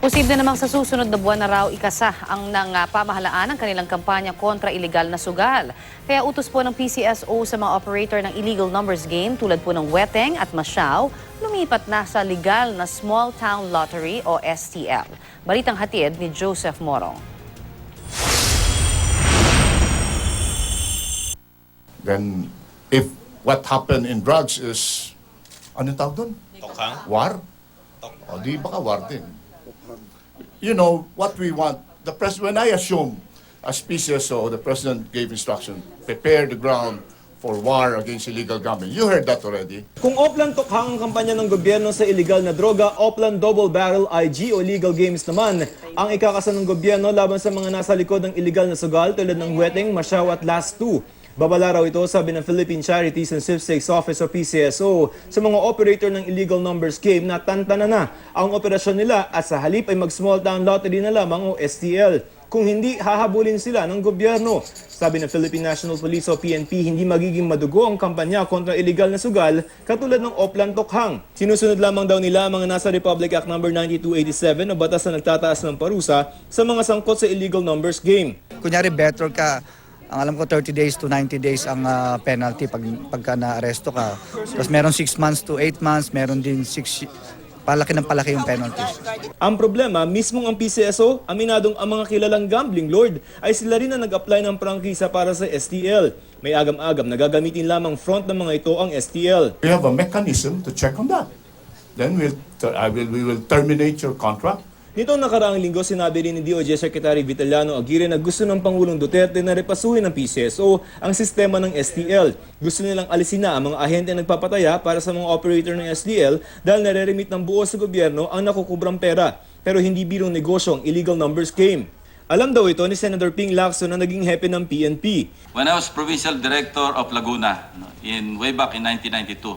Posible namang sa susunod na buwan na raw ikasa ang pamahalaan ng kanilang kampanya kontra iligal na sugal. Kaya utos po ng PCSO sa mga operator ng illegal numbers game tulad po ng Weteng at Masyaw, lumipat na sa legal na Small Town Lottery o STL. Balitang hatid ni Joseph Morong. Then, if what happened in drugs is, anong tawag doon? Tokhang? War? O di baka war din. You know, what we want, when I assume, as PCSO, the President gave instruction, prepare the ground for war against illegal gambling. You heard that already. Kung Oplan Tokhang ang kampanya ng gobyerno sa illegal na droga, Oplan Double Barrel IG o legal games naman ang ikakasa ng gobyerno laban sa mga nasa likod ng illegal na sugal tulad ng Weteng, Masyaw at Last 2. Babala raw ito, sabi ng Philippine Charities and Sweepstakes Office o PCSO, sa mga operator ng illegal numbers game na tantana na ang operasyon nila at sa halip ay mag-small town lottery na lamang o STL. Kung hindi, hahabulin sila ng gobyerno. Sabi ng Philippine National Police o PNP, hindi magiging madugo ang kampanya kontra illegal na sugal katulad ng Oplan Tokhang. Sinusunod lamang daw nila ang mga nasa Republic Act No. 9287 o batas na nagtataas ng parusa sa mga sangkot sa illegal numbers game. Kunyari, better ka, ang alam ko 30 days to 90 days ang penalty pagka na-aresto ka. Tapos meron 6 months to 8 months, meron din 6, palaki ng palaki yung penalties. Ang problema, mismong ang PCSO, aminadong ang mga kilalang gambling lord ay sila rin na nag-apply ng prangkisa para sa STL. May agam-agam na gagamitin lamang front ng mga ito ang STL. We have a mechanism to check on that. Then we will terminate your contract. Nitong nakaraang linggo, sinabi rin ni DOJ Secretary Vitaliano Aguirre na gusto ng Pangulong Duterte na repasuhin ng PCSO ang sistema ng STL. Gusto nilang alisin na ang mga ahente nagpapataya para sa mga operator ng STL dahil nare-remit ng buo sa gobyerno ang nakukubrang pera. Pero hindi birong negosyo ang illegal numbers game. Alam daw ito ni Senator Ping Lacson na naging hepe ng PNP. When I was Provincial Director of Laguna way back in 1992,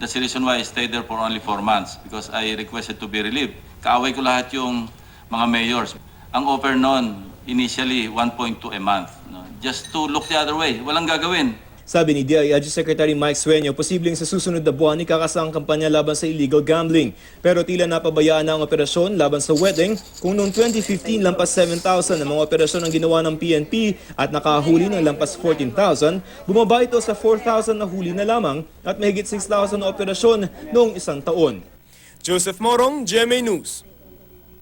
that's the reason why I stayed there for only 4 months because I requested to be relieved. Kaaway ko lahat yung mga mayors. Ang offer noon, initially 1.2 a month. Just to look the other way. Walang gagawin. Sabi ni DILG Secretary Mike Sueño, posibleng sa susunod na buwan ikakasa ang kampanya laban sa illegal gambling. Pero tila napabayaan na ang operasyon laban sa Weteng kung noong 2015 lampas 7,000 ang mga operasyon ang ginawa ng PNP at nakahuli ng lampas 14,000, bumaba ito sa 4,000 na huli na lamang at mahigit 6,000 na operasyon noong isang taon. Joseph Morong, GMA News.